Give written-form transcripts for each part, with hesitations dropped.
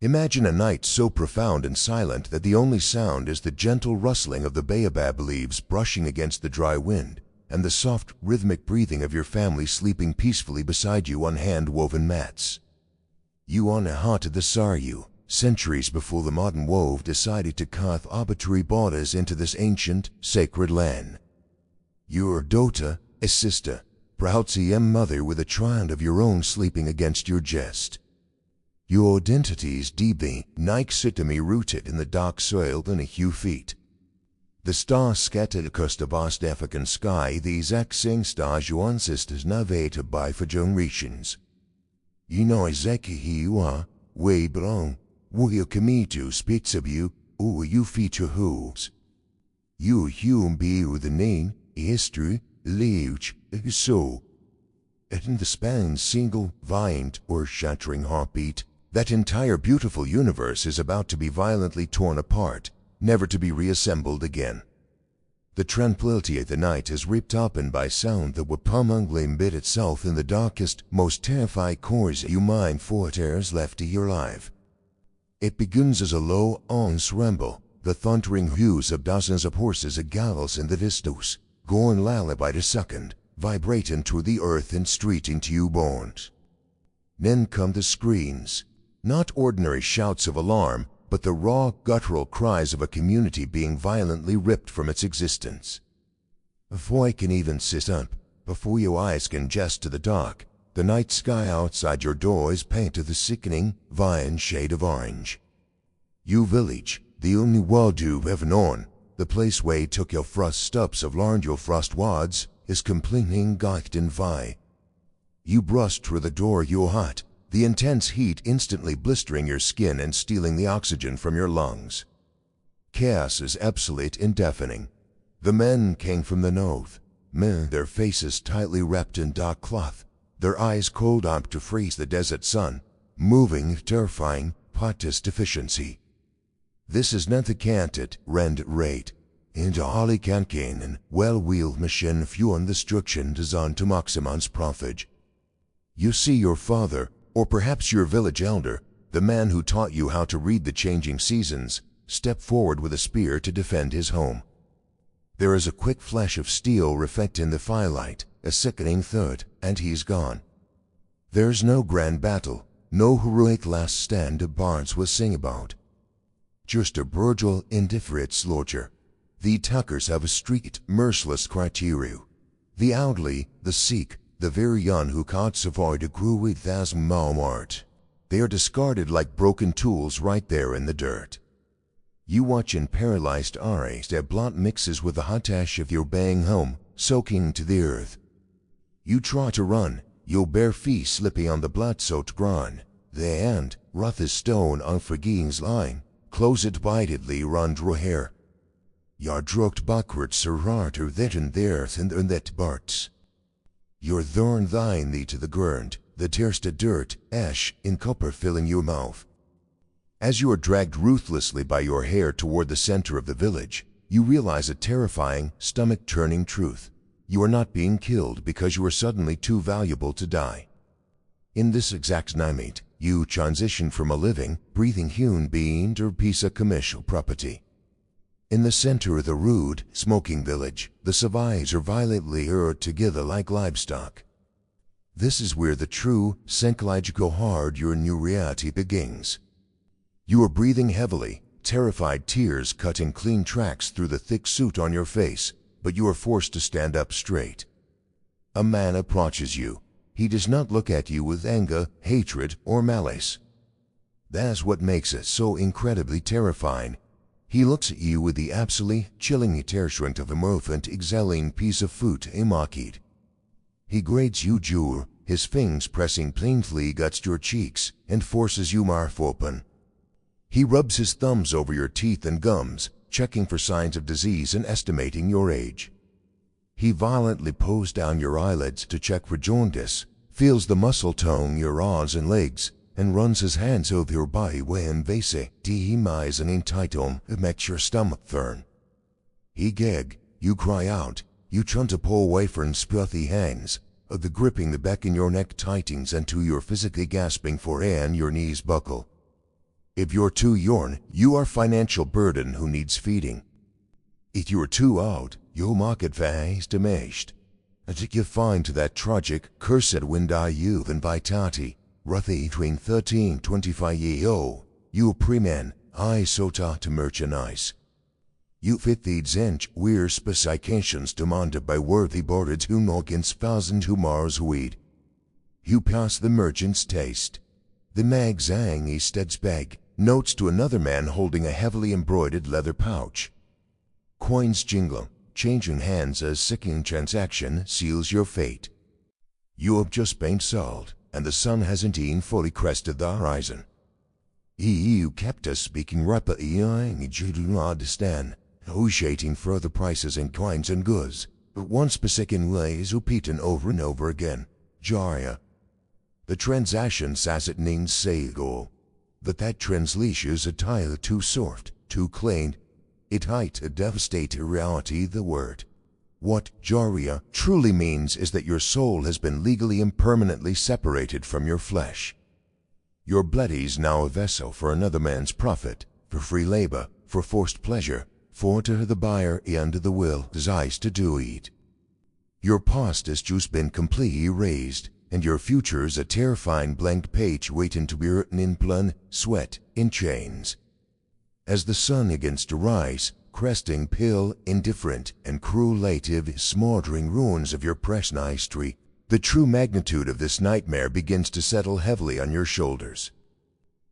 Imagine a night so profound and silent that the only sound is the gentle rustling of the baobab leaves brushing against the dry wind, and the soft, rhythmic breathing of your family sleeping peacefully beside you on hand-woven mats. You are Nahat the Saryu, centuries before the modern wove decided to carve arbitrary borders into this ancient, sacred land. You are Dota, a sister, proud CM mother with a child of your own sleeping against your chest. Your identity is deeply, Nike-sitami rooted in the dark soil than a few feet. The stars scattered across the vast African sky, the exact same stars your ancestors navigated by for generations. You know exactly who you are, where you belong, where you commit to speaks of you, or where you feature who's. You are human being with a name, a history, a lineage, a soul. And in the span single, violent, or shattering heartbeat, that entire beautiful universe is about to be violently torn apart, never to be reassembled again. The tranquility of the night is ripped open by sound that will permanently embed itself in the darkest, most terrified corners of your mind for it is left to your life. It begins as a low, honest rumble, the thundering hooves of dozens of horses and gallows in the distance, going lullaby to second, vibrating through the earth and streeting to you bones. Then come the screams. Not ordinary shouts of alarm, but the raw, guttural cries of a community being violently ripped from its existence. Before I can even sit up, before your eyes can adjust to the dark, the night sky outside your door is painted the sickening, violent shade of orange. You village, the only world you've ever known, the place where you took your frost steps of learned your frost wads, is completely engulfed in fire. You burst through the door your hut, the intense heat instantly blistering your skin and stealing the oxygen from your lungs. Chaos is absolute and deafening. The men came from the north, men, their faces tightly wrapped in dark cloth, their eyes cold up to freeze the desert sun, moving, terrifying, potus deficiency. This is not the canted, rend rate, into Holly Cancan and well-wheeled machine fueling destruction designed to maximize profit. You see your father, or perhaps your village elder, the man who taught you how to read the changing seasons, step forward with a spear to defend his home. There is a quick flash of steel reflecting the firelight, a sickening thud, and he's gone. There's no grand battle, no heroic last stand the bards will sing about. Just a brutal, indifferent slaughter. The attackers have a strict, merciless criteria. The elderly, the sick, the very young who can't survive the grew 8,000 Malmart. They are discarded like broken tools right there in the dirt. You watch in paralyzed eyes their blood mixes with the hot ash of your baying home, soaking to the earth. You try to run, your bare feet slipping on the blood-soaked ground. The hand, rough as stone unforgiving's line, closed bitedly round your hair. You're dragged backwards so harder than there and that parts. You're thorn thine thee to the ground, the thirsty dirt, ash, in copper filling your mouth. As you are dragged ruthlessly by your hair toward the center of the village, you realize a terrifying, stomach-turning truth. You are not being killed because you are suddenly too valuable to die. In this exact moment, you transition from a living, breathing human being to a piece of commercial property. In the center of the rude, smoking village, the survivors are violently herded together like livestock. This is where the true, psychological hard your new reality begins. You are breathing heavily, terrified tears cutting clean tracks through the thick suit on your face, but you are forced to stand up straight. A man approaches you. He does not look at you with anger, hatred, or malice. That's what makes it so incredibly terrifying. He looks at you with the absolutely chilling attachment of a morphant exhaling piece of food immaculate. He grades you jaw, his fingers pressing painfully against your cheeks, and forces your mouth open. He rubs his thumbs over your teeth and gums, checking for signs of disease and estimating your age. He violently pulls down your eyelids to check for jaundice, feels the muscle tone your arms and legs, and runs his hands over your body when invasive dehumize and entitled makes your stomach turn. He gag, you cry out, you try to pull away from spuffy hands, the gripping the back in your neck tightens until you're physically gasping for air and your knees buckle. If you're too young, you are financial burden who needs feeding. If you're too old, your market value is diminished. Until you find that tragic, cursed window youth and vitality, roughly between 13 and 25 years old, you pre-man, I sota to merchandise. You fit these inch weird specifications demanded by worthy boarders who know against thousand tomorrow's weed. You pass the merchant's taste. The mag zang he steads bag, notes to another man holding a heavily embroidered leather pouch. Coins jingle, changing hands as sickening transaction seals your fate. You have just been sold, and the sun hasn't even fully crested the horizon. You kept us speaking rapidly, you do not understand, negotiating further prices in coins and goods, but one specific way is repeated over and over again, Jaria. The transaction says it means sale, but that translation is a tile too soft, too clean. It hides a devastating reality the word. What Jaria truly means is that your soul has been legally and permanently separated from your flesh. Your body is now a vessel for another man's profit, for free labor, for forced pleasure, for to the buyer and the will desires to do it. Your past has just been completely erased, and your future is a terrifying blank page waiting to be written in blood, sweat, in chains. As the sun begins to rise, cresting pale, indifferent, and correlative smoldering ruins of your present history, the true magnitude of this nightmare begins to settle heavily on your shoulders.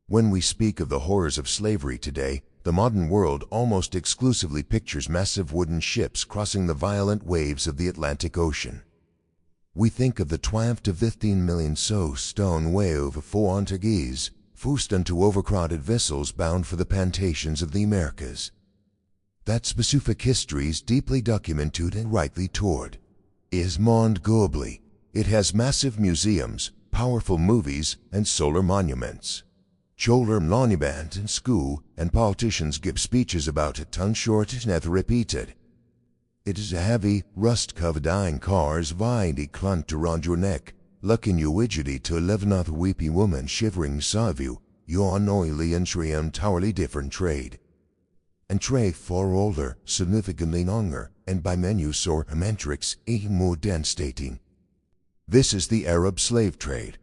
When we speak of the horrors of slavery today, the modern world almost exclusively pictures massive wooden ships crossing the violent waves of the Atlantic Ocean. We think of the 12 to 15 million stone wave of 4 Antilles, forced into overcrowded vessels bound for the plantations of the Americas. That specific history is deeply documented and rightly told. It is mourned globally. It has massive museums, powerful movies, and solar monuments. Children monument in school, and politicians give speeches about it tongue short and never repeated. It is a heavy, rust-covered iron cars vindy clumped around your neck, looking you widgety to 11 other weeping women shivering beside you, your unoily and entirely different trade. And trade far older, significantly longer, and by menus or metrics even more devastating. This is the Arab slave trade,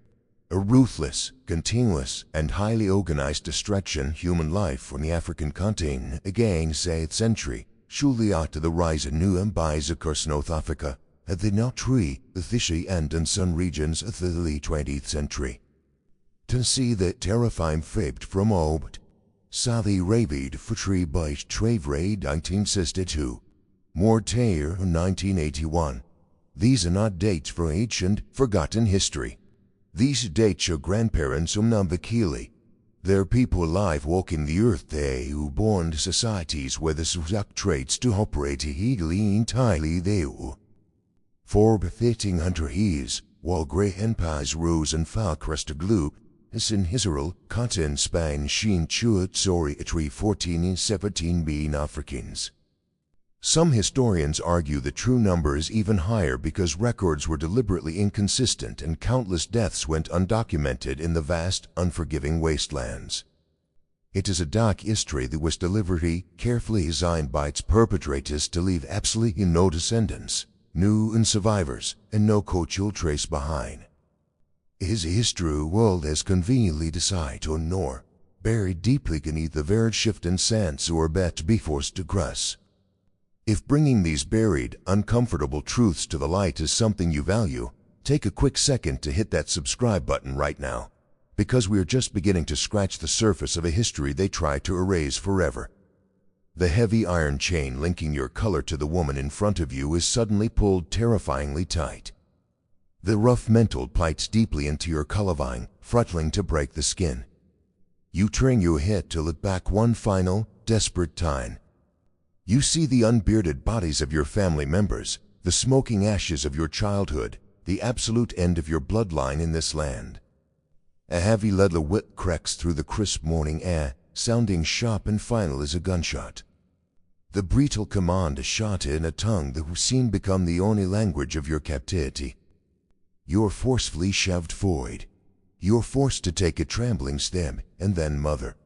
a ruthless, continuous, and highly organized destruction of human life from the African continent against the 8th century, shortly after the rise of new empires across North Africa, at the Nile Tree, the Fishy and some regions of the late 20th century. To see the terrifying fate from old, Saudi Arabia for tree by trade raid 1962, Mortair 1981. These are not dates for ancient, forgotten history. These dates your grandparents Umnambakili. They're people alive walking the earth they who born to societies where the suck traits to operate illegally entirely they will. For befitting hunter years, while great empires rose and fell across the globe, as in Israel, Cotton, Spain, Sheen, Chuat, Sori, Atri, 14 and 17 being Africans. Some historians argue the true number is even higher because records were deliberately inconsistent and countless deaths went undocumented in the vast, unforgiving wastelands. It is a dark history that was deliberately, carefully designed by its perpetrators to leave absolutely no descendants, no survivors, and no cultural trace behind. It is a history the world has conveniently decided to ignore, buried deeply beneath the very shifting sands or bet to be forced to cross. If bringing these buried, uncomfortable truths to the light is something you value, take a quick second to hit that subscribe button right now, because we are just beginning to scratch the surface of a history they tried to erase forever. The heavy iron chain linking your color to the woman in front of you is suddenly pulled terrifyingly tight. The rough mental bites deeply into your collarvine, threatening to break the skin. You turn your head to look back one final, desperate time. You see the unbearded bodies of your family members, the smoking ashes of your childhood, the absolute end of your bloodline in this land. A heavy leather whip cracks through the crisp morning air, sounding sharp and final as a gunshot. The brutal command is shot in a tongue that will soon become the only language of your captivity. You're forcefully shoved forward. You're forced to take a trembling step and then mother.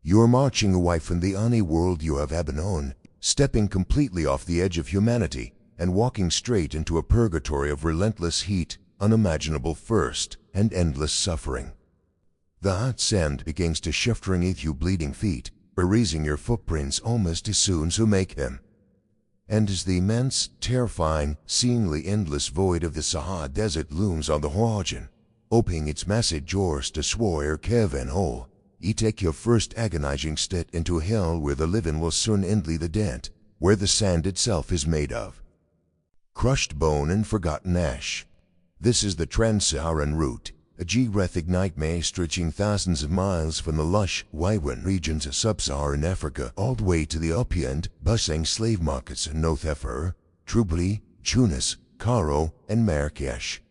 You're marching away from the only world you have ever known, stepping completely off the edge of humanity and walking straight into a purgatory of relentless heat, unimaginable thirst, and endless suffering. The hot sand begins to shift beneath your bleeding feet, erasing your footprints almost as soon as you make them. And as the immense, terrifying, seemingly endless void of the Sahara Desert looms on the horizon, opening its massive jaws to swallow your caravan whole, you take your first agonizing step into hell where the living will soon envy the dead, where the sand itself is made of crushed bone and forgotten ash. This is the Trans-Saharan route, a geographic nightmare stretching thousands of miles from the lush, vibrant regions of sub-Saharan Africa all the way to the opulent, bustling slave markets in North Africa, Tripoli, Tunis, Cairo, and Marrakesh.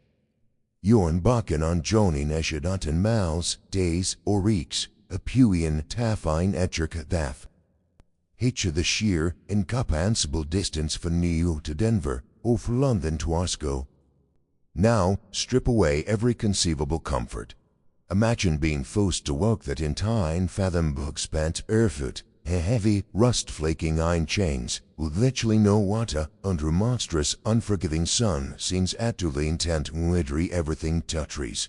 You're embarking on journey that not in miles, days, or weeks, a puny, terrifying etcher-death. Hitch the sheer, incomprehensible distance from New York to Denver, or from London to Moscow. Now, strip away every conceivable comfort. Imagine being forced to walk that entire unfathomable span barefoot, heavy, rust-flaking iron chains, with literally no water, under a monstrous, unforgiving sun seems utterly intent on withering everything touches.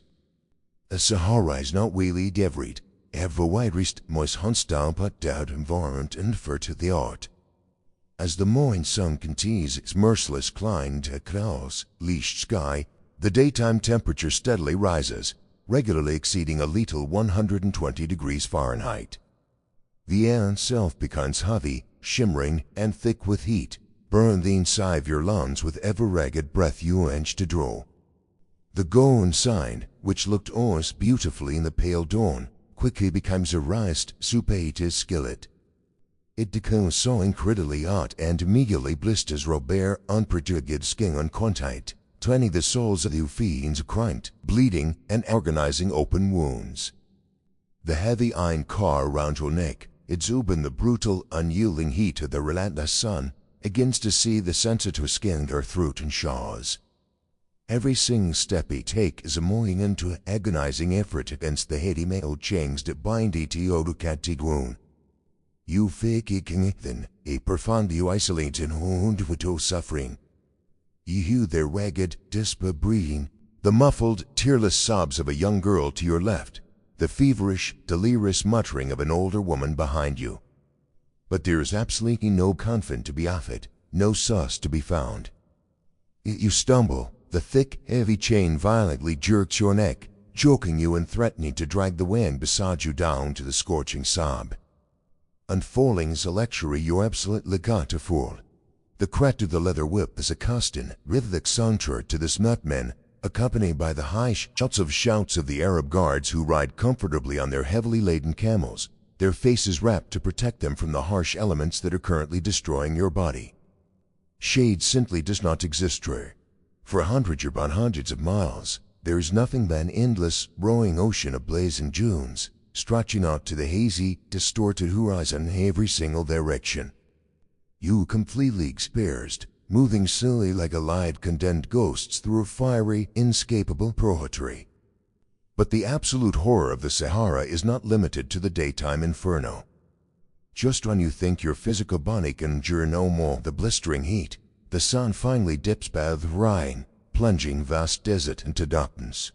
The Sahara is not really devoid, ever widest, most hostile but doubt environment and for to the art. As the morning sun continues its merciless climb to a cloud-leashed sky, the daytime temperature steadily rises, regularly exceeding a lethal 120 degrees Fahrenheit. The air itself becomes heavy, shimmering, and thick with heat, burning the inside of your lungs with every ragged breath you manage to draw. The golden sign, which looked almost beautifully in the pale dawn, quickly becomes a raised, superheated skillet. It becomes so incredibly hot and immediately blisters your bare, unprotected skin on contact, turning the soles of your feet into cramped, bleeding, and agonizing open wounds. The heavy iron car around your neck, absorbing the brutal, unyielding heat of the relentless sun, begins to see the sensitive skin of your throat and jaws. Every single step you take is a moving into an agonizing effort against the heady metal chains that bind you to your catty wound. You feel then a profoundly isolated wound with your suffering. You hear their ragged, desperate breathing, the muffled, tearless sobs of a young girl to your left, the feverish, delirious muttering of an older woman behind you. But there is absolutely no comfort to be offered, no solace to be found. You stumble, the thick, heavy chain violently jerks your neck, choking you and threatening to drag the wind beside you down to the scorching sob. Unfolding is a luxury you absolutely can't afford. The crack of the leather whip is a constant, rhythmic soundtrack to this nutman, accompanied by the high shouts of the Arab guards who ride comfortably on their heavily laden camels, their faces wrapped to protect them from the harsh elements that are currently destroying your body. Shade simply does not exist here. For hundreds upon hundreds of miles, there is nothing but an endless, roaring ocean of blazing dunes, stretching out to the hazy, distorted horizon in every single direction. You completely exposed, moving slowly like a light condemned ghosts through a fiery, inescapable purgatory. But the absolute horror of the Sahara is not limited to the daytime inferno. Just when you think your physical body can endure no more the blistering heat, the sun finally dips below the horizon, plunging vast desert into darkness.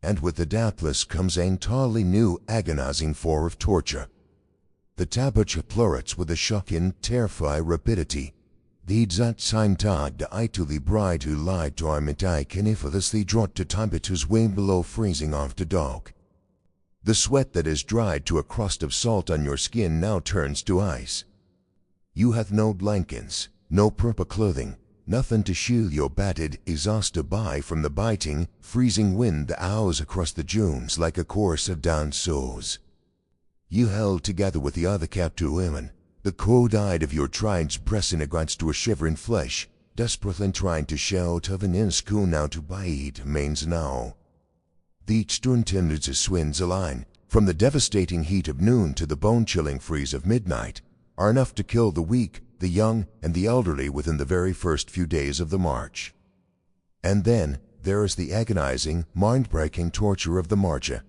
And with the doubtless comes an entirely new, agonizing form of torture. The temperature plummets with a shocking, terrifying rapidity. The exact same time the utterly bright who lied to our midday can effortlessly drop to temperatures way below freezing after dark. The sweat that has dried to a crust of salt on your skin now turns to ice. You have no blankets, no proper clothing, nothing to shield your battered, exhausted body from the biting, freezing wind that howls across the dunes like a chorus of downed souls. You held together with the other captive women, the cold-eyed of your tribes pressing against your shivering flesh, desperately trying to shout of an inscoon now to bite means now. The extreme tenders of swinds align, from the devastating heat of noon to the bone-chilling freeze of midnight, are enough to kill the weak, the young, and the elderly within the very first few days of the march. And then there is the agonizing, mind-breaking torture of the marcher.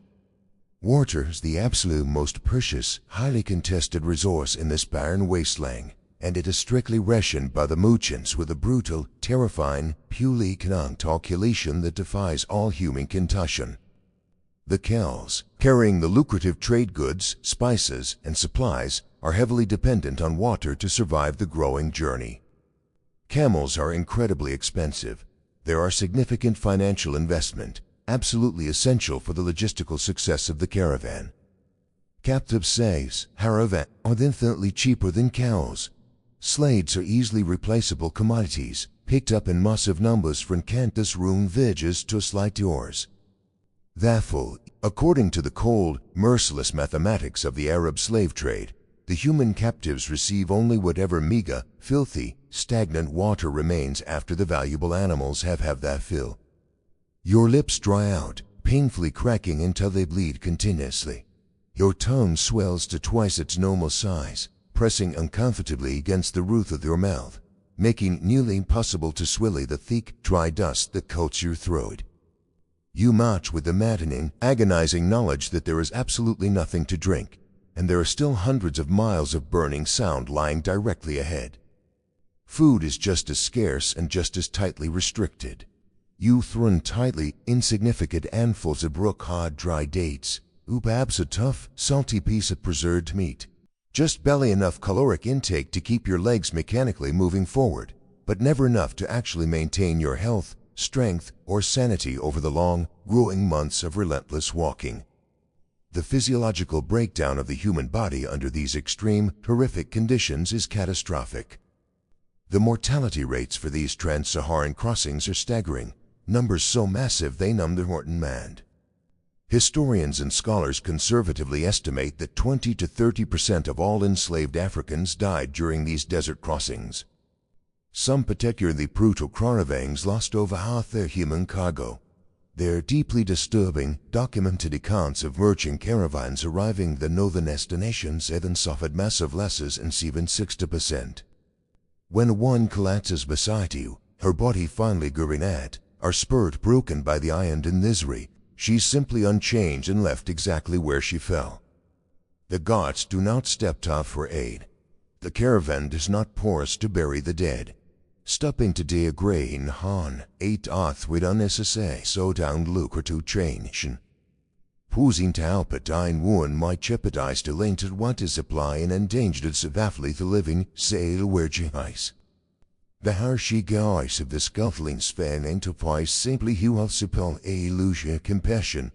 Water is the absolute most precious, highly contested resource in this barren wasteland, and it is strictly rationed by the Moochins with a brutal, terrifying, purely economic calculation that defies all human contention. The cows, carrying the lucrative trade goods, spices, and supplies, are heavily dependent on water to survive the growing journey. Camels are incredibly expensive. There are significant financial investment, absolutely essential for the logistical success of the caravan. Captive slaves, however, are infinitely cheaper than cows. Slaves are easily replaceable commodities, picked up in massive numbers from countless ruined villages to slight yours. Therefore, according to the cold, merciless mathematics of the Arab slave trade, the human captives receive only whatever meager, filthy, stagnant water remains after the valuable animals have had their fill. Your lips dry out, painfully cracking until they bleed continuously. Your tongue swells to twice its normal size, pressing uncomfortably against the roof of your mouth, making it nearly impossible to swallow the thick, dry dust that coats your throat. You march with the maddening, agonizing knowledge that there is absolutely nothing to drink, and there are still hundreds of miles of burning sand lying directly ahead. Food is just as scarce and just as tightly restricted. You throw tightly insignificant handfuls of rock-hard dry dates, or perhaps a tough, salty piece of preserved meat. Just barely enough caloric intake to keep your legs mechanically moving forward, but never enough to actually maintain your health, strength, or sanity over the long, grueling months of relentless walking. The physiological breakdown of the human body under these extreme, horrific conditions is catastrophic. The mortality rates for these trans-Saharan crossings are staggering, numbers so massive they numb the rotten mind. Historians and scholars conservatively estimate that 20 to 30% of all enslaved Africans died during these desert crossings. Some particularly brutal caravans lost over half their human cargo. There are deeply disturbing, documented accounts of merchant caravans arriving at the northern destinations and suffered massive losses in even 60%. When one collapses beside you, her body finally giving out, her spirit broken by the iron and misery, she's simply unchanged and left exactly where she fell. The gods do not step up for aid. The caravan does not pause to bury the dead. Stopping to degrade in Han, 8 oath with unnecessary so down lucrative change. Pausing to help a dying woman might jeopardize the limited water supply and endanger the survival of the living, say where ice. The harshy guise of the scuffling span enterprise simply heals upon a illusion of compassion.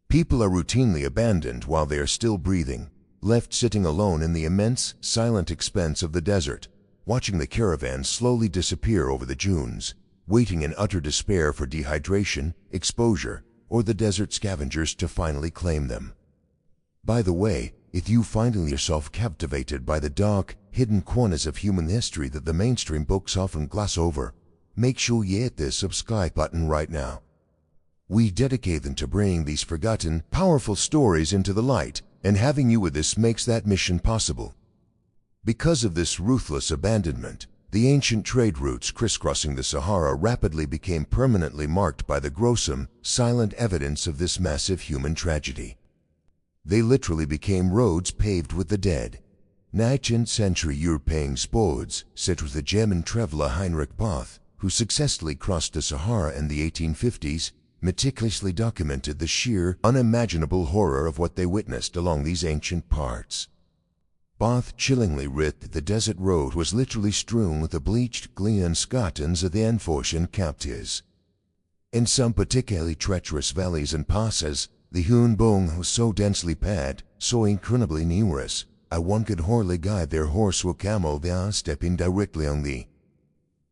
People are routinely abandoned while they are still breathing, left sitting alone in the immense, silent expanse of the desert, watching the caravan slowly disappear over the dunes, waiting in utter despair for dehydration, exposure, or the desert scavengers to finally claim them. By the way, if you find yourself captivated by the dark, hidden corners of human history that the mainstream books often gloss over, make sure you hit the subscribe button right now. We dedicate them to bringing these forgotten, powerful stories into the light, and having you with us makes that mission possible. Because of this ruthless abandonment, the ancient trade routes crisscrossing the Sahara rapidly became permanently marked by the gruesome, silent evidence of this massive human tragedy. They literally became roads paved with the dead. 19th century European spots, such as the German traveler Heinrich Both, who successfully crossed the Sahara in the 1850s, meticulously documented the sheer, unimaginable horror of what they witnessed along these ancient parts. Both chillingly writ that the desert road was literally strewn with the bleached, gleaming skeletons of the unfortunate captives. In some particularly treacherous valleys and passes, the hewn bone was so densely packed, so incredibly numerous, one could hardly guide their horse or camel without stepping directly on the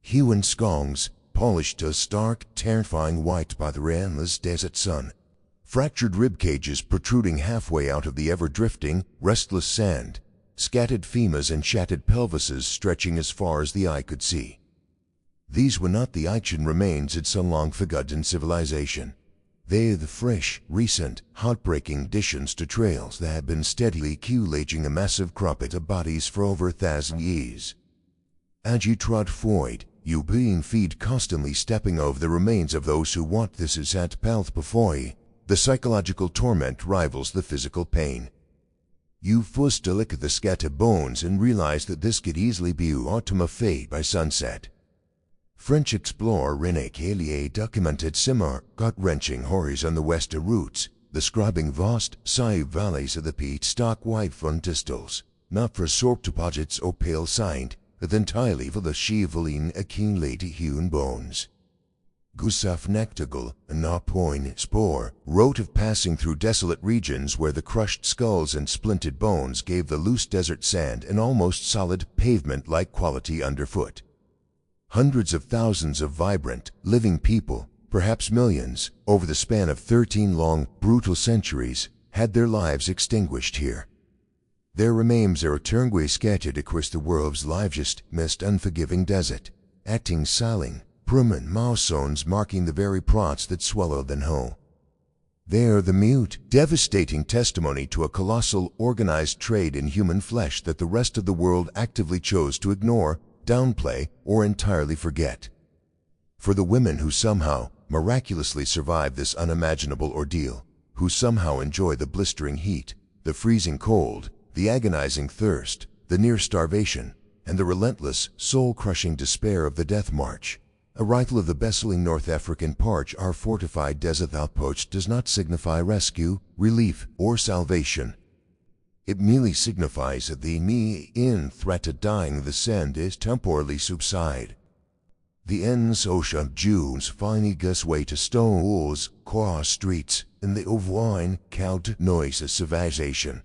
hewn scones, polished to a stark, terrifying white by the relentless desert sun. Fractured rib cages protruding halfway out of the ever-drifting, restless sand, scattered femurs and shattered pelvises stretching as far as the eye could see. These were not the ancient remains of some long-forgotten civilization. They are the fresh, recent, heartbreaking additions to trails that have been steadily accumulating a massive crop of bodies for over 1,000 years. As you trot forward, you being feet constantly stepping over the remains of those who walked this exact path before you, the psychological torment rivals the physical pain. You first look at the scattered bones and realize that this could easily be autumn fade by sunset. French explorer René Caillier documented similar gut-wrenching horrors on the western routes, describing vast side valleys of the peat stock white frontistles, not for soaked deposits or pale signed, but entirely for the chevaline accumulated-hewn bones. Gustave Nachtigall, a Napoleon explorer, wrote of passing through desolate regions where the crushed skulls and splintered bones gave the loose desert sand an almost solid pavement-like quality underfoot. Hundreds of thousands of vibrant, living people, perhaps millions, over the span of 13 long, brutal centuries, had their lives extinguished here. Their remains are eternally scattered across the world's largest, most unforgiving desert, acting silent, permanent milestones marking the very plots that swallowed them whole. They are the mute, devastating testimony to a colossal, organized trade in human flesh that the rest of the world actively chose to ignore, downplay, or entirely forget. For the women who somehow, miraculously survive this unimaginable ordeal, who somehow enjoy the blistering heat, the freezing cold, the agonizing thirst, the near starvation, and the relentless, soul-crushing despair of the death march, a rifle of the bustling North African parch, our fortified desert outpost does not signify rescue, relief, or salvation. It merely signifies that the in threat of dying the sand is temporarily subside. The ends ocean Jews finally gives way to stone walls, cross streets, and the overwhelming cold noise of civilization.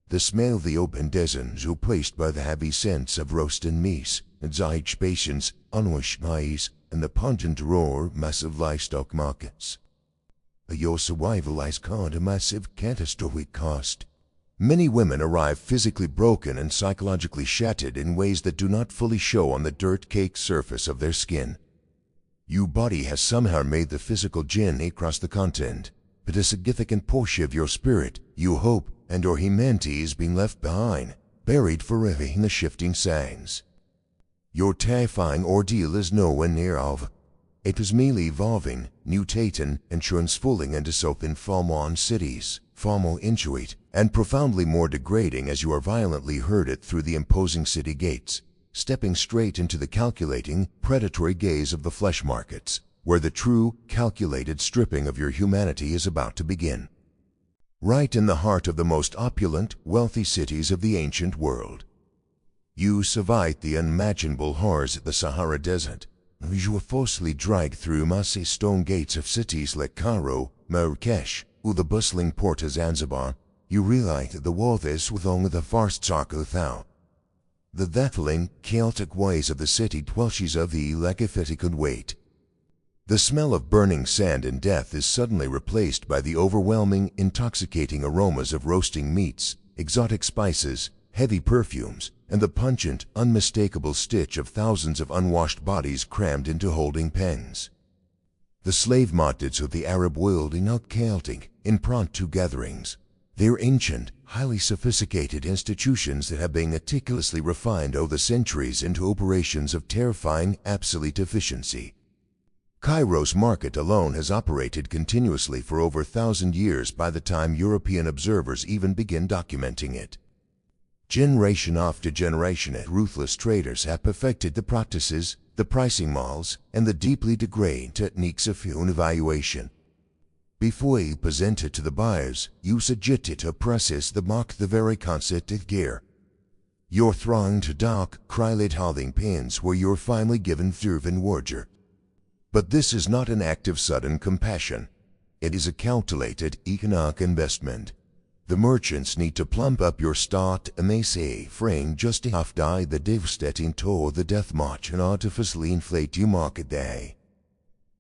The smell of the open desert is replaced by the heavy scents of roasted meat, anxiety patients, unwashed maize, and the pungent roar of massive livestock markets. Your survival has caused a massive catastrophic cost. Many women arrive physically broken and psychologically shattered in ways that do not fully show on the dirt-caked surface of their skin. Your body has somehow made the physical journey across the continent, but a significant portion of your spirit, your hope, and your humanity is being left behind, buried forever in the shifting sands. Your terrifying ordeal is nowhere near over. It was merely evolving, mutating, and transforming into something far more cities, far more intuitive, and profoundly more degrading as you are violently herded through the imposing city gates, stepping straight into the calculating, predatory gaze of the flesh markets, where the true, calculated stripping of your humanity is about to begin. Right in the heart of the most opulent, wealthy cities of the ancient world. You survived the unimaginable horrors of the Sahara Desert. You were forcibly dragged through massive stone gates of cities like Cairo, Marrakesh, or the bustling port of Zanzibar. You realized that the world is with only the vast Sarkothau. The baffling, chaotic ways of the city twelches of the could wait. The smell of burning sand and death is suddenly replaced by the overwhelming, intoxicating aromas of roasting meats, exotic spices, heavy perfumes, and the pungent, unmistakable stitch of thousands of unwashed bodies crammed into holding pens. The slave markets of the Arab world are not chaotic, impromptu gatherings. They are ancient, highly sophisticated institutions that have been meticulously refined over the centuries into operations of terrifying, absolute efficiency. Cairo's market alone has operated continuously for over 1,000 years by the time European observers even begin documenting it. Generation after generation, ruthless traders have perfected the practices, the pricing models, and the deeply degraded techniques of human evaluation. Before you present it to the buyers, you subject it to a process that marks the very concept of gear. You're thrown to dark, cryolate holding pens where you're finally given fervent wager. But this is not an act of sudden compassion. It is a calculated economic investment. The merchants need to plump up your start MAC frame just enough die the devastating toll of the death march and artificially inflate your market day.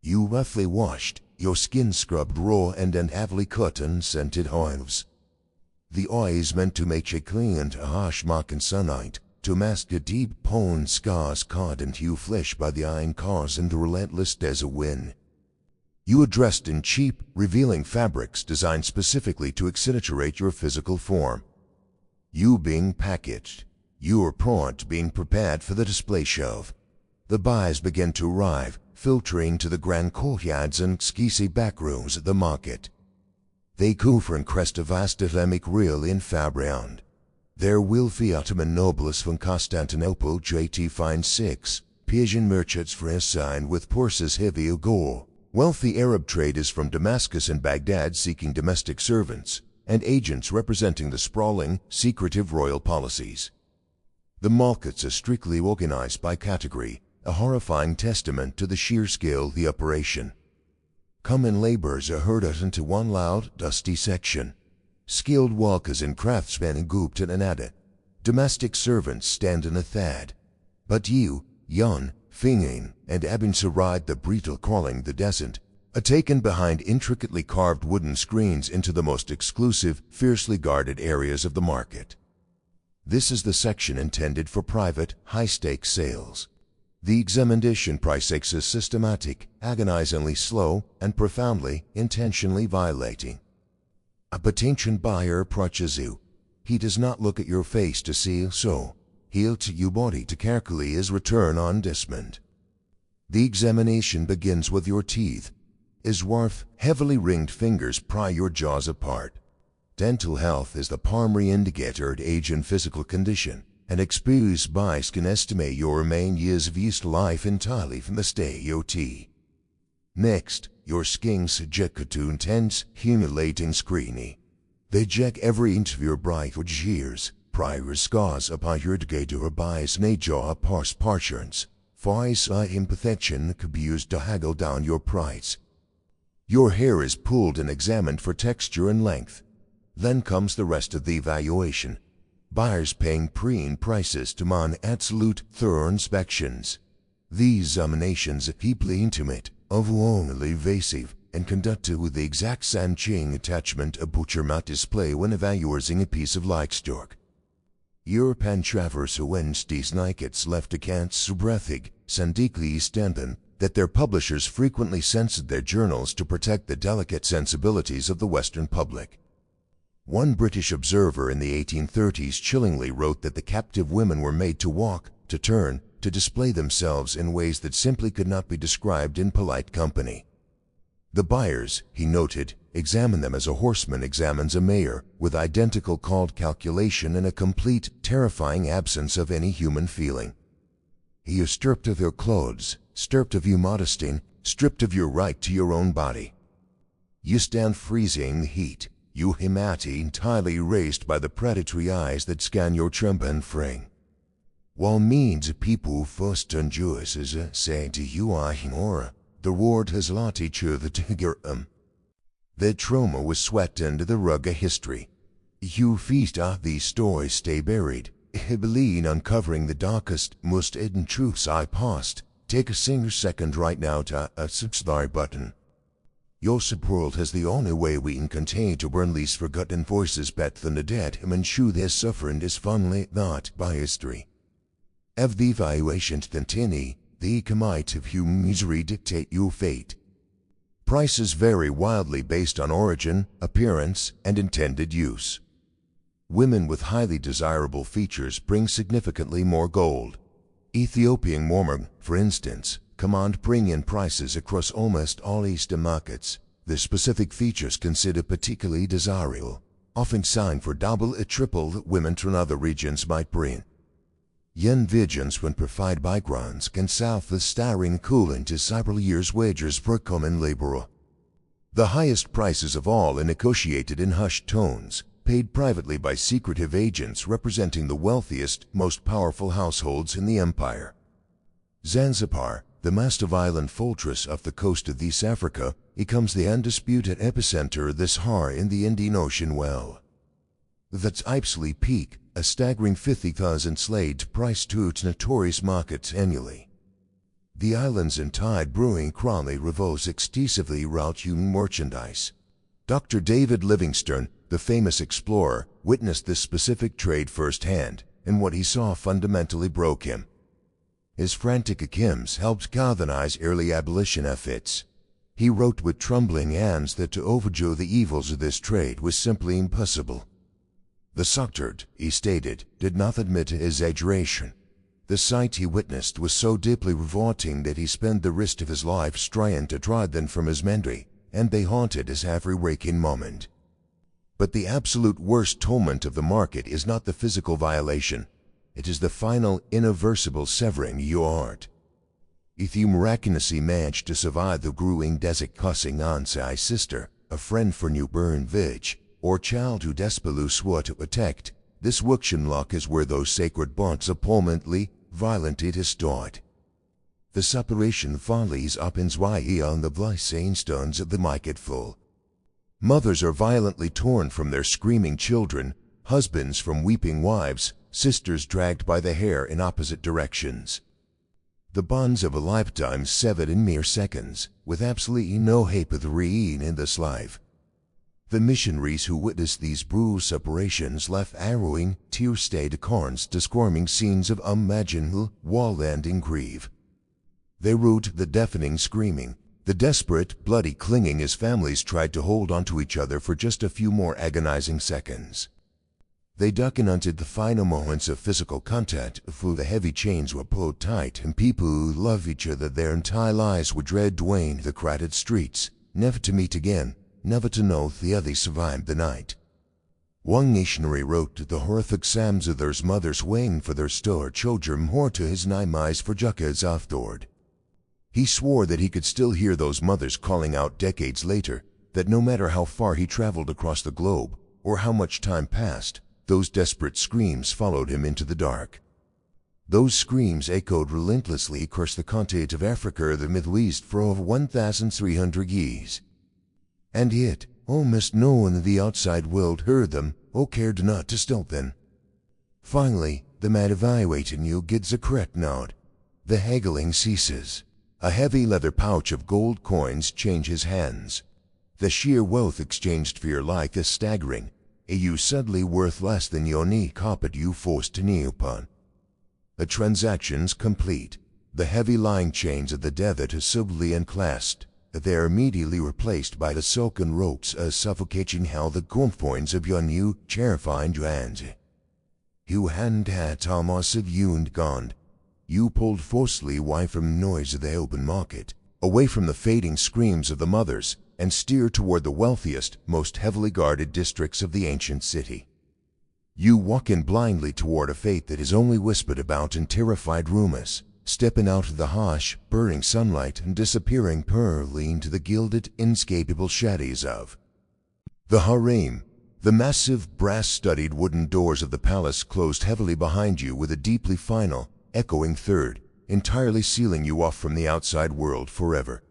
You roughly washed, your skin scrubbed raw and then heavily cut and scented oils. The oil is meant to make you clean into harsh market sunlight, to mask the deep pawn scars carved into your flesh by the iron cars and the relentless desert wind. You are dressed in cheap, revealing fabrics designed specifically to accentuate your physical form. You being packaged, your product being prepared for the display shelf. The buyers begin to arrive, filtering to the grand courtyards and skisy backrooms of the market. They couvren crest of astelemic real in fabriand. There will fiatman nobles from Constantinople JT find 6, Persian merchants for a sign with purses heavy of gold. Wealthy Arab traders from Damascus and Baghdad seeking domestic servants, and agents representing the sprawling, secretive royal policies. The markets are strictly organized by category, a horrifying testament to the sheer scale of the operation. Common laborers are herded into one loud, dusty section. Skilled workers and craftsmen grouped in another. Domestic servants stand in a third. But you, Yun, Fingin, and Abin Sarai the brutal crawling the descent, are taken behind intricately carved wooden screens into the most exclusive, fiercely guarded areas of the market. This is the section intended for private, high-stakes sales. The examination process is systematic, agonizingly slow, and profoundly, intentionally violating. A potential buyer approaches you. He does not look at your face to see so. He'll to your body to calculate his return on investment. The examination begins with your teeth. His dwarf, heavily ringed fingers pry your jaws apart. Dental health is the primary indicator of age and physical condition, and experienced bias can estimate your remaining years of useful life entirely from the stay your teeth. Next, your skin subject to intense, humiliating scrutiny. They check every inch of your bright years, prior scars upon your gator or bias nature past partitions. For eyesight imperfection could be used to haggle down your price. Your hair is pulled and examined for texture and length. Then comes the rest of the evaluation. Buyers paying preen prices demand absolute thorough inspections. These examinations are deeply intimate, overwhelmingly invasive, and conducted with the exact sanching attachment a butcher might display when evaluating a piece of livestock. European traverse Wednesday's Nikets left accounts subrethig, sandikli stampen, that their publishers frequently censored their journals to protect the delicate sensibilities of the Western public. One British observer in the 1830s chillingly wrote that the captive women were made to walk, to turn, to display themselves in ways that simply could not be described in polite company. The buyers, he noted, examine them as a horseman examines a mare, with identical cold calculation and a complete, terrifying absence of any human feeling. You are stripped of your clothes, stripped of your modesty, stripped of your right to your own body. You stand freezing the heat, your humanity entirely erased by the predatory eyes that scan your trembling frame. While means people first endure as say to you are ignore, the word has lot each other to get them. Their trauma was swept into the rugged history. You feast off these stories stay buried, heavily uncovering the darkest, most hidden truths I past. Take a single second right now to subscribe button. Your support is the only way we can continue to burn these forgotten voices better than the dead and ensure their suffering is finally not by history. If the evaluations continue, the economics of human misery dictate your fate. Prices vary wildly based on origin, appearance, and intended use. Women with highly desirable features bring significantly more gold. Ethiopian women, for instance, command premium prices across almost all Eastern markets. The specific features considered particularly desirable, often selling for double or triple that women from other regions might bring. Young virgins when provide backgrounds can sell for staggering cooling to several years' wages per common laborer. The highest prices of all are negotiated in hushed tones, paid privately by secretive agents representing the wealthiest, most powerful households in the empire. Zanzibar, the massive island fortress off the coast of East Africa, becomes the undisputed epicenter of this horror in the Indian Ocean well. That's Ipsley Peak, a staggering 50,000 slade price to its notorious markets annually. The island's entire brewing economy revolves exclusively around human merchandise. Dr. David Livingstone, the famous explorer, witnessed this specific trade firsthand, and what he saw fundamentally broke him. His frantic attempts helped galvanize early abolition efforts. He wrote with trembling hands that to overdo the evils of this trade was simply impossible. The suckered, he stated, did not admit exaggeration. The sight he witnessed was so deeply revolting that he spent the rest of his life trying to drive them from his memory, and they haunted his every waking moment. But the absolute worst torment of the market is not the physical violation. It is the final, irreversible severing your heart. If you miraculously manage to survive the grueling desert cussing auntie, sister, a friend for newborn veg, or child who desperately swore to protect, this workshop lock is where those sacred bonds are permanently, violently destroyed. The separation follies opens wide on the blood-stained stones of the market full. Mothers are violently torn from their screaming children, husbands from weeping wives, sisters dragged by the hair in opposite directions. The bonds of a lifetime severed in mere seconds, with absolutely no hope of reunion in this life. The missionaries who witnessed these brutal separations left harrowing, tear-stained accounts describing scenes of unimaginable, wall-ending grief. They wrote the deafening screaming, the desperate, bloody clinging as families tried to hold onto each other for just a few more agonizing seconds. They documented the final moments of physical contact before the heavy chains were pulled tight and people who loved each other their entire lives would dread dwaying the crowded streets, never to meet again, never to know if the other survived the night. One missionary wrote the horrific psalms of their mothers waiting for their store children more to his nightmares for decades afterward. He swore that he could still hear those mothers calling out decades later, that no matter how far he traveled across the globe, or how much time passed, those desperate screams followed him into the dark. Those screams echoed relentlessly across the continent of Africa or the Middle East for over 1,300 years. And yet, almost no one in the outside world heard them or cared not to stop them. Finally, the man evaluating you gets a correct nod. The haggling ceases. A heavy leather pouch of gold coins changes hands. The sheer wealth exchanged for your life is staggering. You suddenly worth less than your knee carpet you forced to kneel upon. The transaction's complete. The heavy lying chains of the desert are subtly unclasped. They are immediately replaced by the silken ropes suffocating how the confines of your new, terrifying hands. You hadn't had almost of you and gone. You pulled forcefully away from the noise of the open market, away from the fading screams of the mothers, and steered toward the wealthiest, most heavily guarded districts of the ancient city. You walk in blindly toward a fate that is only whispered about in terrified rumors, stepping out of the harsh, burning sunlight and disappearing permanently into the gilded, inescapable shadows of the harem. The massive, brass-studded wooden doors of the palace closed heavily behind you with a deeply final, echoing third, entirely sealing you off from the outside world forever.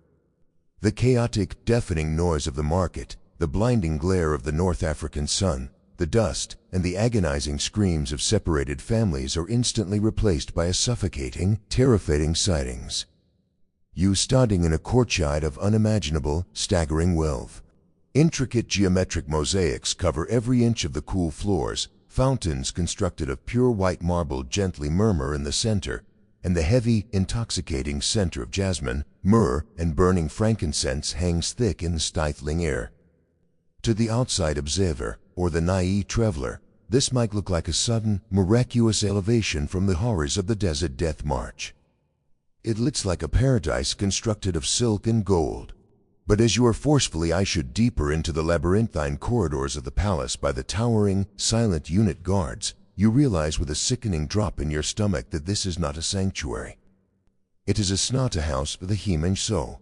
The chaotic, deafening noise of the market, the blinding glare of the North African sun, the dust, and the agonizing screams of separated families are instantly replaced by a suffocating, terrifying sightings. You standing in a courtyard of unimaginable, staggering wealth. Intricate geometric mosaics cover every inch of the cool floors, fountains constructed of pure white marble gently murmur in the center, and the heavy, intoxicating scent of jasmine, myrrh, and burning frankincense hangs thick in the stifling air. To the outside observer, or the naive traveler, this might look like a sudden, miraculous elevation from the horrors of the desert death march. It looks like a paradise constructed of silk and gold. But as you are forcefully ushered deeper into the labyrinthine corridors of the palace by the towering, silent unit guards, you realize with a sickening drop in your stomach that this is not a sanctuary. It is a slaughterhouse for the human soul.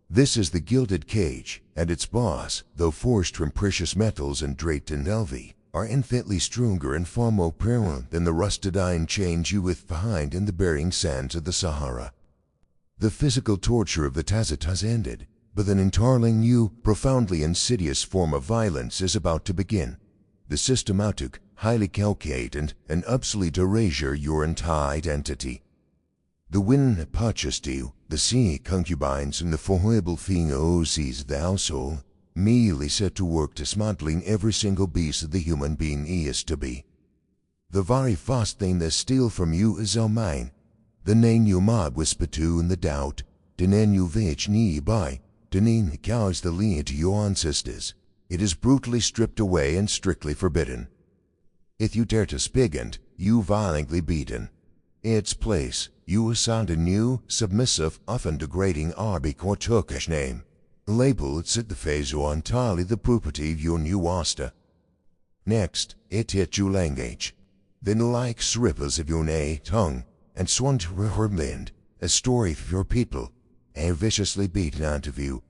This is the gilded cage, and its bars, though forged from precious metals and draped in velvet, are infinitely stronger and far more permanent than the rusted iron chains you left behind in the burying sands of the Sahara. The physical torture of the desert has ended, but an entirely new, profoundly insidious form of violence is about to begin. The systematic, highly calculated, and obsolete erasure of your entire identity. The women that purchased you, the sea concubines and the horrible females of the household, merely set to work dismantling every single piece of the human being he is to be. The very first thing they steal from you is our mind. The name your mob whispered to in the doubt, the name you vich nearby, the name that carries the lineage to your ancestors. It is brutally stripped away and strictly forbidden. If you dare to speak it, you violently beaten. In its place, you assign a new, submissive, often degrading Arabic or Turkish name. Label it at the face or entirely the property of your new master. Next, it hit your language. Then like ripples of your tongue, and swung to her mind, a story of your people, and viciously beaten out of you.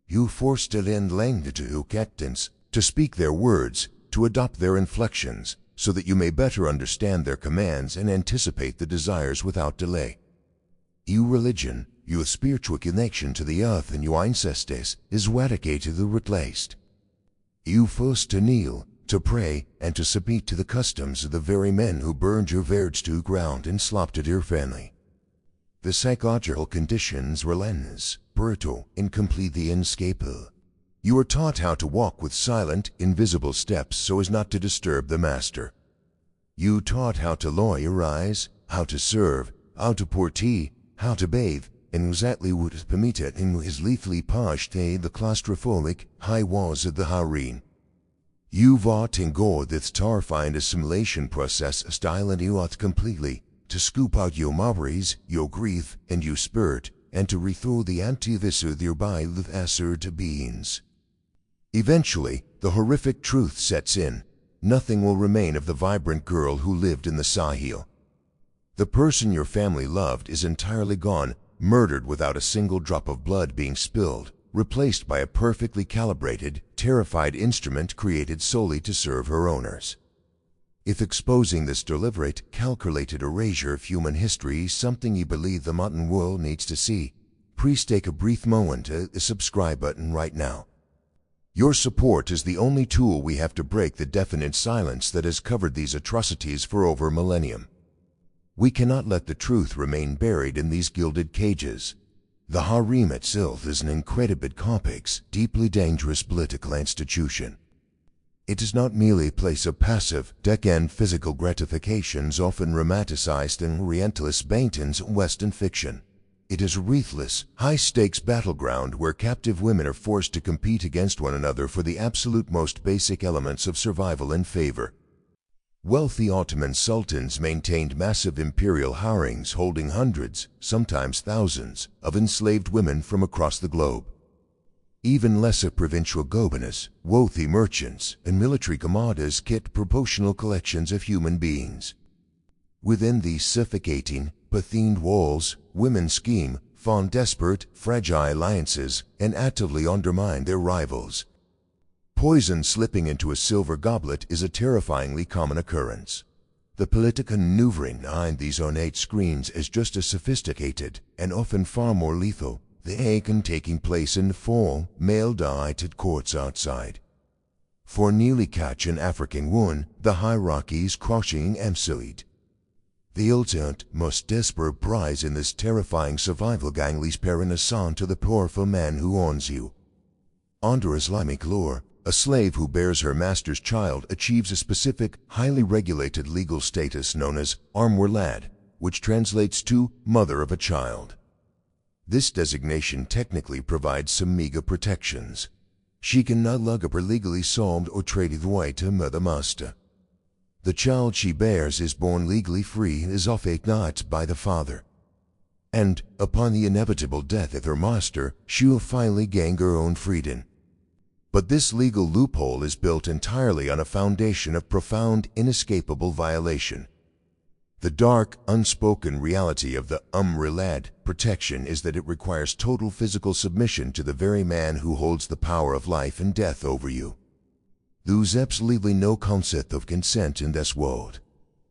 You forced it in language to captains, to speak their words, to adopt their inflections, so that you may better understand their commands and anticipate the desires without delay. Your religion, your spiritual connection to the earth and your ancestors is eradicated or replaced. You forced to kneel, to pray, and to submit to the customs of the very men who burned your words to ground and slaughtered your family. The psychological conditions relentless, brutal, and completely inescapable. You are taught how to walk with silent, invisible steps so as not to disturb the master. You taught how to lower your eyes, how to serve, how to pour tea, how to bathe, and exactly what is permitted in his lethally pushed the claustrophobic high walls of the harem. You fought and gored this terrifying assimilation process style and you ought completely to scoop out your mockeries, your grief, and your spirit, and to rethrow the antivisor thereby with assured beings. Eventually, the horrific truth sets in. Nothing will remain of the vibrant girl who lived in the Sahel. The person your family loved is entirely gone, murdered without a single drop of blood being spilled, replaced by a perfectly calibrated, terrified instrument created solely to serve her owners. If exposing this deliberate, calculated erasure of human history is something you believe the modern world needs to see, please take a brief moment to the subscribe button right now. Your support is the only tool we have to break the deafening silence that has covered these atrocities for over a millennium. We cannot let the truth remain buried in these gilded cages. The harem itself is an incredibly complex, deeply dangerous political institution. It is not merely a place of passive, decadent physical gratifications often romanticized in Orientalist paintings and Western fiction. It is a ruthless, high-stakes battleground where captive women are forced to compete against one another for the absolute most basic elements of survival and favor. Wealthy Ottoman sultans maintained massive imperial harems holding hundreds, sometimes thousands, of enslaved women from across the globe. Even lesser provincial governors, wealthy merchants, and military commanders kept proportional collections of human beings. Within these suffocating, pathened walls, women scheme, form desperate, fragile alliances, and actively undermine their rivals. Poison slipping into a silver goblet is a terrifyingly common occurrence. The political maneuvering behind these ornate screens is just as sophisticated and often far more lethal. The action taking place in full, male-dominated courts outside. For nearly catch an African woman, the hierarchy is crushing absolute. The ultimate, most desperate prize in this terrifying survival gang leaves parenasant to the powerful man who owns you. Under Islamic law, a slave who bears her master's child achieves a specific, highly regulated legal status known as lad, which translates to mother of a child. This designation technically provides some meager protections. She can no longer be legally sold or traded away to her master. The child she bears is born legally free and is often not by the father. And, upon the inevitable death of her master, she will finally gain her own freedom. But this legal loophole is built entirely on a foundation of profound, inescapable violation. The dark, unspoken reality of the lad protection is that it requires total physical submission to the very man who holds the power of life and death over you. There's absolutely no concept of consent in this world.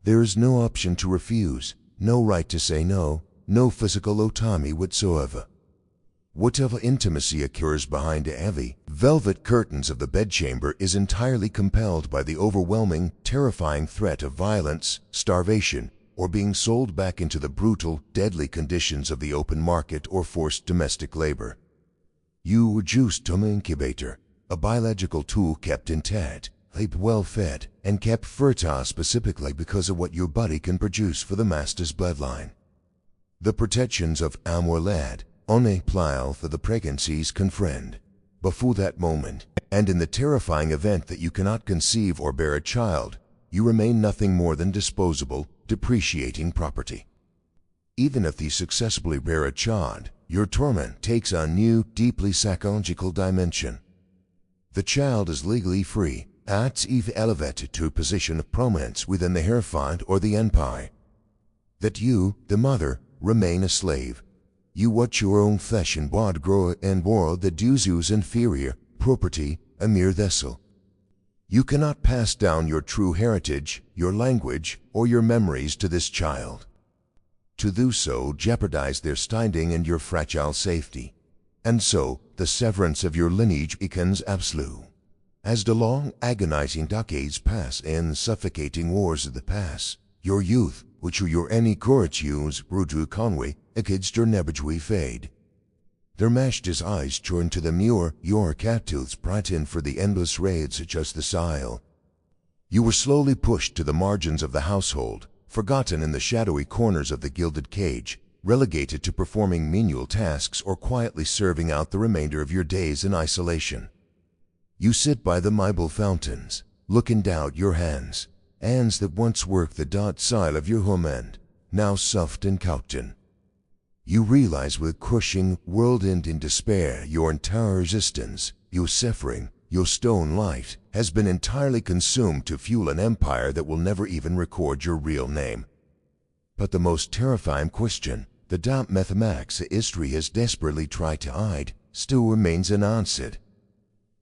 There is no option to refuse, no right to say no, no physical autonomy whatsoever. Whatever intimacy occurs behind the heavy, velvet curtains of the bedchamber is entirely compelled by the overwhelming, terrifying threat of violence, starvation, or being sold back into the brutal, deadly conditions of the open market or forced domestic labor. You were juiced to an incubator, a biological tool kept intact, well-fed, and kept fertile specifically because of what your body can produce for the master's bloodline. The protections of lad only apply for the pregnancies confirmed. Before that moment, and in the terrifying event that you cannot conceive or bear a child, you remain nothing more than disposable, depreciating property. Even if you successfully bear a child, your torment takes on new, deeply psychological dimension. The child is legally free, acts if elevated to a position of prominence within the hierophant or the empire. That you, the mother, remain a slave. You watch your own flesh and blood grow and world that use inferior property, a mere vessel. You cannot pass down your true heritage, your language, or your memories to this child. To do so jeopardize their standing and your fragile safety. And so, the severance of your lineage becomes absolute. As the long, agonizing decades pass in suffocating wars of the past, your youth, which your any courage use, Rudu Conway, against your nebajwe fade. Their mashed his eyes turn to the muir, your cattooths brighten for the endless raids just the sile. You were slowly pushed to the margins of the household, forgotten in the shadowy corners of the gilded cage, relegated to performing menial tasks or quietly serving out the remainder of your days in isolation. You sit by the marble fountains, looking down your hands that once worked the dot side of your home end, now soft and caution. You realize with crushing world end in despair your entire existence, your suffering, your stone life, has been entirely consumed to fuel an empire that will never even record your real name. But the most terrifying question, the doubt mathematics history has desperately tried to hide, still remains unanswered.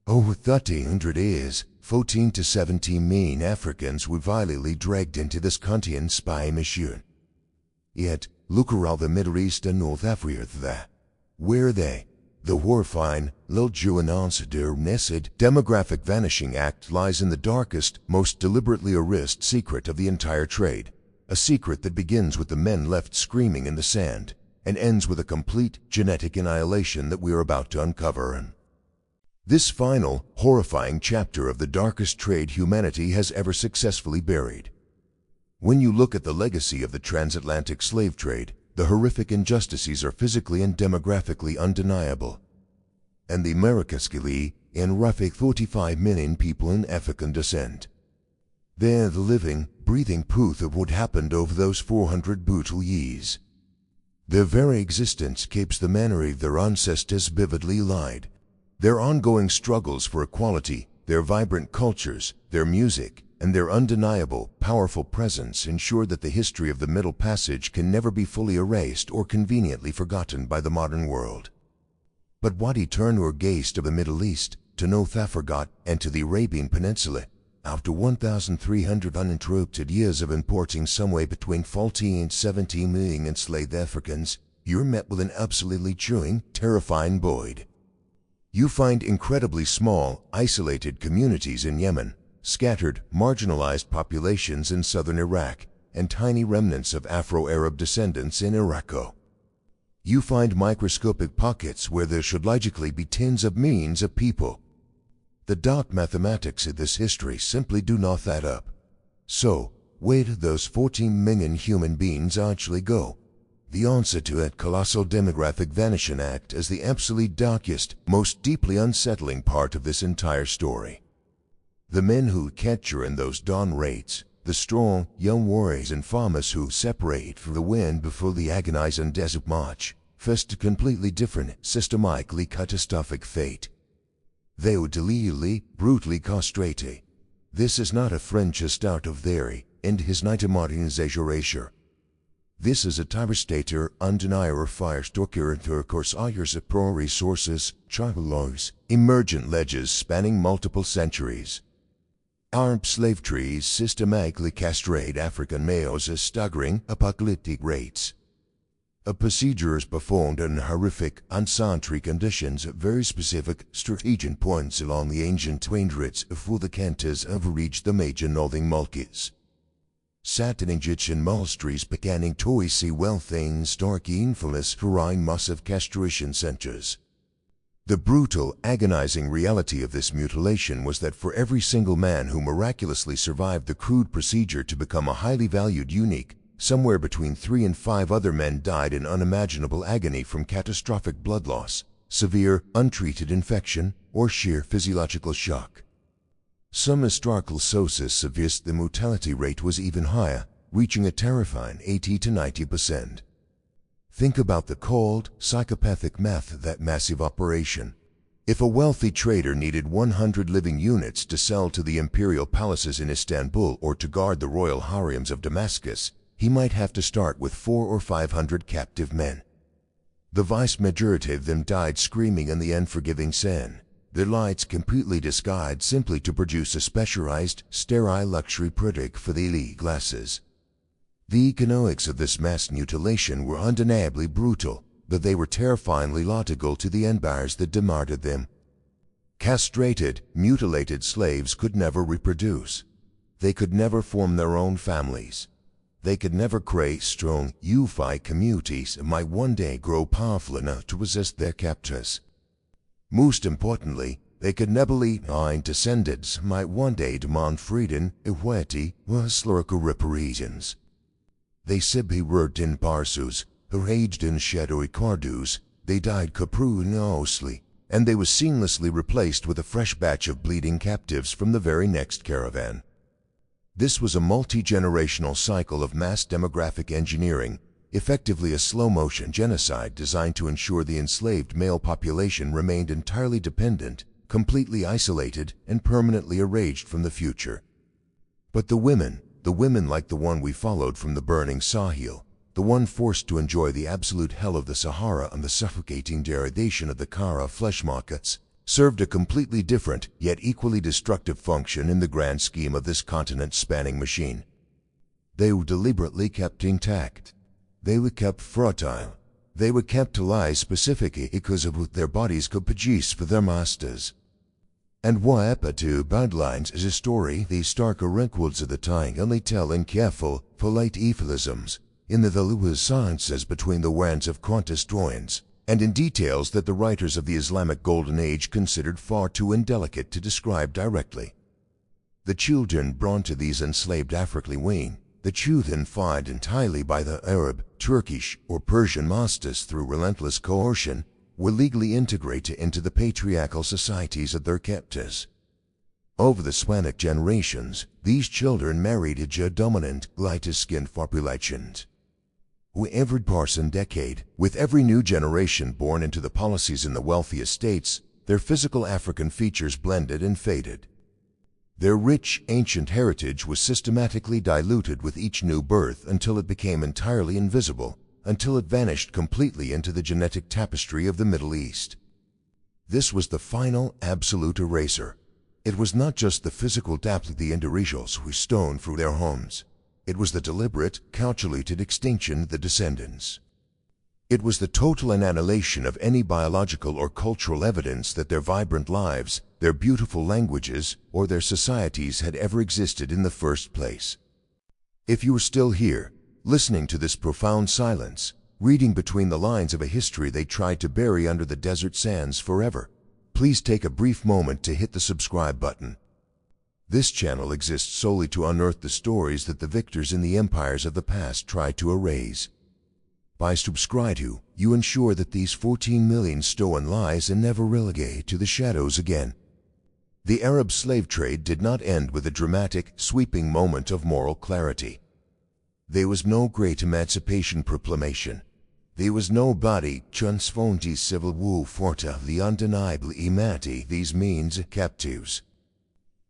Over 1,300 years, 14 to 17 million Africans were violently dragged into this continent by mission. Yet, look around the Middle East and North Africa there. Where are they? The horrifying, Nessid demographic vanishing act lies in the darkest, most deliberately erased secret of the entire trade. A secret that begins with the men left screaming in the sand and ends with a complete genetic annihilation that we are about to uncover. This final, horrifying chapter of the darkest trade humanity has ever successfully buried. When you look at the legacy of the transatlantic slave trade, the horrific injustices are physically and demographically undeniable. And the Americascally and roughly 45 million people in African descent. They're the living, breathing proof of what happened over those 400 brutal years. Their very existence keeps the memory of their ancestors vividly alive. Their ongoing struggles for equality, their vibrant cultures, their music, and their undeniable, powerful presence ensure that the history of the Middle Passage can never be fully erased or conveniently forgotten by the modern world. But what he turned our gaze to the Middle East, to North Africa, and to the Arabian Peninsula, after 1,300 uninterrupted years of importing somewhere between 14 and 17 million enslaved Africans, you're met with an absolutely chilling, terrifying void. You find incredibly small, isolated communities in Yemen, scattered, marginalized populations in southern Iraq, and tiny remnants of Afro-Arab descendants in Iraq. You find microscopic pockets where there should logically be tens of millions of people. The dark mathematics of this history simply do not add up. So, where did those 14 million human beings actually go? The answer to that colossal demographic vanishing act is the absolute darkest, most deeply unsettling part of this entire story. The men who capture in those dawn raids, the strong, young warriors and farmers who separate from the wind before the agonizing desert march, faced a completely different, systematically catastrophic fate. They were deliberately, brutally castrated. This is not a French start of theory, and his not a modernization. This is a devastator, undeniable firestalker into course years of pro resources, tribal laws, emergent ledges spanning multiple centuries. Armed slave trees systematically castrate African males at staggering, apocalyptic rates. A procedure is performed in horrific, unsanitary conditions at very specific, strategic points along the ancient trade routes before the cantors have reached the major northern markets. Satin Egyptian monasteries beginning to see wealthy and starkly infamous foreign massive castration centers. The brutal, agonizing reality of this mutilation was that for every single man who miraculously survived the crude procedure to become a highly valued eunuch, somewhere between 3 and 5 other men died in unimaginable agony from catastrophic blood loss, severe, untreated infection, or sheer physiological shock. Some historical sources suggest the mortality rate was even higher, reaching a terrifying 80 to 90%. Think about the cold, psychopathic math of that massive operation. If a wealthy trader needed 100 living units to sell to the imperial palaces in Istanbul or to guard the royal harems of Damascus, he might have to start with 400 or 500 captive men. The vast majority of them died screaming in the unforgiving sun, their lights completely disguised simply to produce a specialized, sterile luxury product for the elite classes. The economics of this mass mutilation were undeniably brutal, but they were terrifyingly logical to the empires that demanded them. Castrated, mutilated slaves could never reproduce. They could never form their own families. They could never create strong, unified communities and might one day grow powerful enough to resist their captors. Most importantly, they could never leave behind descendants might one day demand freedom, equality, or historical reparations. They simply worked in parcels, arranged in shadowy corridors, they died capriciously, and they were seamlessly replaced with a fresh batch of bleeding captives from the very next caravan. This was a multi-generational cycle of mass demographic engineering, effectively a slow-motion genocide designed to ensure the enslaved male population remained entirely dependent, completely isolated, and permanently erased from the future. But the women like the one we followed from the burning Sahel, the one forced to enjoy the absolute hell of the Sahara and the suffocating degradation of the Kara flesh markets, served a completely different yet equally destructive function in the grand scheme of this continent-spanning machine. They were deliberately kept intact. They were kept fertile. They were kept alive specifically because of what their bodies could produce for their masters. And what happened to bloodlines is a story these starker records of the time only tell in careful, polite euphemisms, in the valuable sciences between the words of quanthistorians, and in details that the writers of the Islamic Golden Age considered far too indelicate to describe directly. The children born to these enslaved African women, the children fed entirely by the Arab, Turkish, or Persian masters through relentless coercion, were legally integrated into the patriarchal societies of their captors. Over the span of generations, these children married a dominant, lighter-skinned population. With every passing decade, with every new generation born into the policies in the wealthiest states, their physical African features blended and faded. Their rich, ancient heritage was systematically diluted with each new birth until it became entirely invisible, until it vanished completely into the genetic tapestry of the Middle East. This was the final, absolute eraser. It was not just the physical death of the individuals who stoned through their homes. It was the deliberate, calculated extinction of the descendants. It was the total annihilation of any biological or cultural evidence that their vibrant lives, their beautiful languages, or their societies had ever existed in the first place. If you are still here, listening to this profound silence, reading between the lines of a history they tried to bury under the desert sands forever, please take a brief moment to hit the subscribe button. This channel exists solely to unearth the stories that the victors in the empires of the past tried to erase. By subscribing, you ensure that these 14 million stolen lies are never relegated to the shadows again. The Arab slave trade did not end with a dramatic, sweeping moment of moral clarity. There was no great emancipation proclamation. There was no body transformed civil war fought of the undeniable humanity these means captives.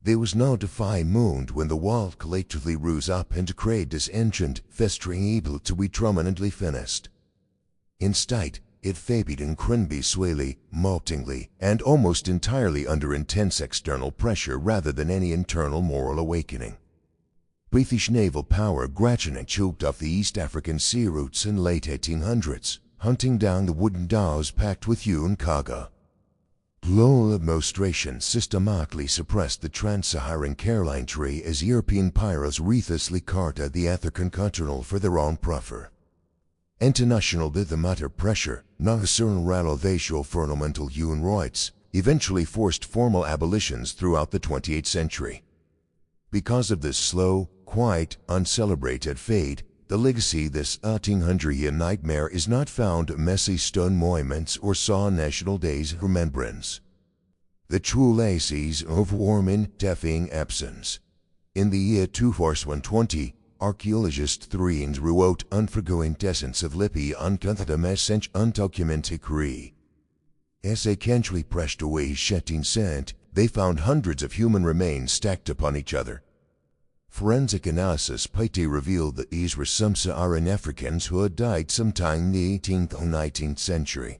There was no defined moment when the world collectively rose up and declared this ancient, festering evil to be permanently finished. Instead, it faded incredibly slowly, moltingly, and almost entirely under intense external pressure rather than any internal moral awakening. British naval power gradually choked off the East African sea routes in late 1800s, hunting down the wooden dhows packed with human cargo. Global administration systematically suppressed the trans-Saharan Caroline tree as European pirates ruthlessly carted the African continent for their own profit. International diplomatic pressure, not a certain renovation of fundamental human rights, eventually forced formal abolitions throughout the 28th century. Because of this slow, quiet, uncelebrated fade, the legacy of this 1800-year nightmare is not found in messy stone monuments or solemn national days of remembrance. The true legacies of warming, deafening absence. In the year 2120, archaeologists Threens wrote unforgoing essence of Lippi uncovered a message undocumented. As they carefully pressed away shedding sand, they found hundreds of human remains stacked upon each other. Forensic analysis later revealed that these were sub-Saharan Africans who had died sometime in the 18th or 19th century.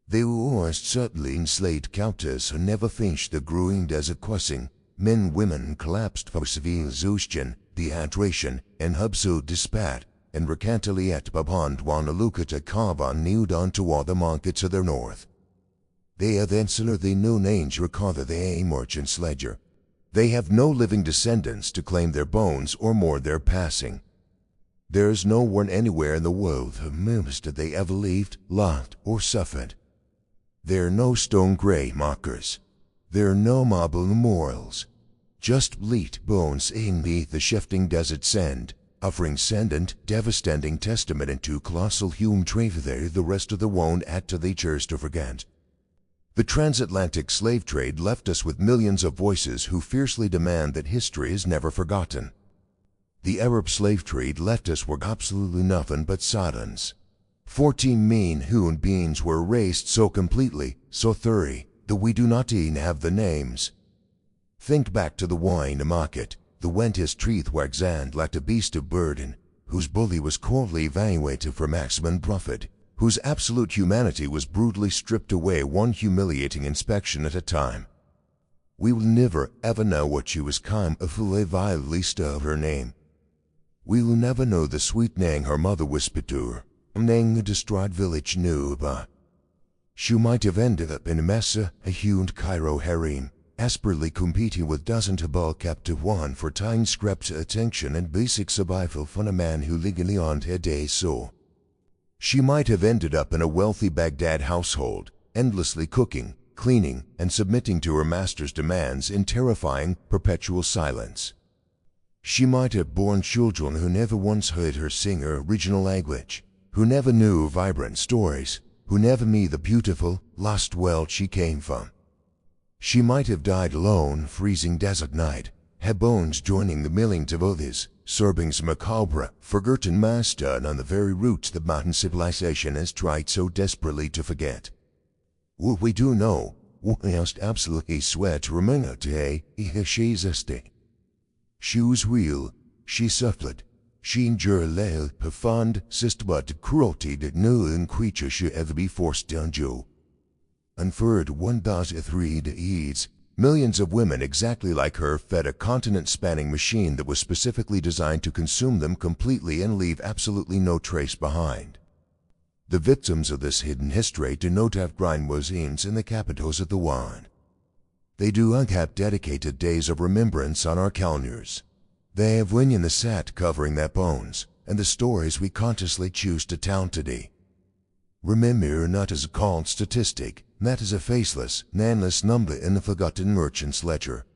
They were almost certainly enslaved captives who never finished the grueling desert crossing. Men and women collapsed for severe exhaustion, dehydration, and absolute despair, and were cantily upon Wanalukata caravan kneeled on toward the market to the north. They are then the no names recorded the merchant's ledger. They have no living descendants to claim their bones or mourn their passing. There is no one anywhere in the world who remembers that they ever lived, loved, or suffered. There are no stone grave markers. There are no marble memorials. Just bleak bones beneath the shifting desert sand, offering sendent, devastating testament to colossal human tragedy the rest of the world had to the church to forget. The transatlantic slave trade left us with millions of voices who fiercely demand that history is never forgotten. The Arab slave trade left us with absolutely nothing but silence. 14 million human beings were erased so completely, so thoroughly, that we do not even have the names. Think back to the wine market, the went his teeth were examined like a beast of burden, whose bully was coldly evaluated for maximum profit, whose absolute humanity was brutally stripped away one humiliating inspection at a time. We will never ever know what she was kind of the least of her name. We will never know the sweet name her mother whispered to her, name the distraught village knew about. She might have ended up in Mesa, a huge Cairo harem, desperately competing with dozens of all captive one for time scrapped attention and basic survival from a man who legally owned her day so. She might have ended up in a wealthy Baghdad household, endlessly cooking, cleaning, and submitting to her master's demands in terrifying, perpetual silence. She might have borne children who never once heard her sing her original language, who never knew vibrant stories, who never met the beautiful, lost world she came from. She might have died alone, freezing desert night, her bones joining the millions of others, serving some macabre, forgotten milestone on the very roots that modern civilization has tried so desperately to forget. What we do know, we must absolutely swear to remember today, she existed. She was real, she suffered, she endured the profound, systematic cruelty that no living creature should ever be forced to endure. And for 1,003 decades, millions of women exactly like her fed a continent-spanning machine that was specifically designed to consume them completely and leave absolutely no trace behind. The victims of this hidden history do not have grind museums in the capitals of the world. They do not have dedicated days of remembrance on our calendars. They have when in the sat covering their bones, and the stories we consciously choose to tell today. Remember not as a cold statistic, not as a faceless, nameless number in the forgotten merchant's ledger.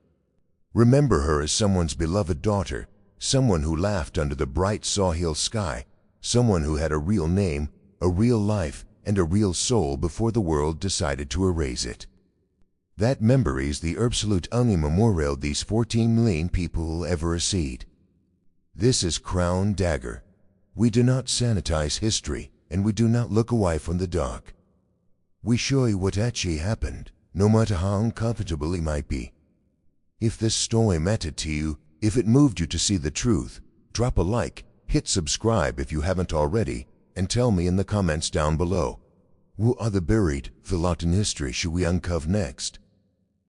Remember her as someone's beloved daughter, someone who laughed under the bright Sahel sky, someone who had a real name, a real life, and a real soul before the world decided to erase it. That memory is the absolute only memorial these 14 million people will ever receive. This is Crown Dagger. We do not sanitize history, and we do not look away from the dark. We show you what actually happened, no matter how uncomfortable it might be. If this story mattered to you, if it moved you to see the truth, drop a like, hit subscribe if you haven't already, and tell me in the comments down below. What other buried, forgotten history should we uncover next?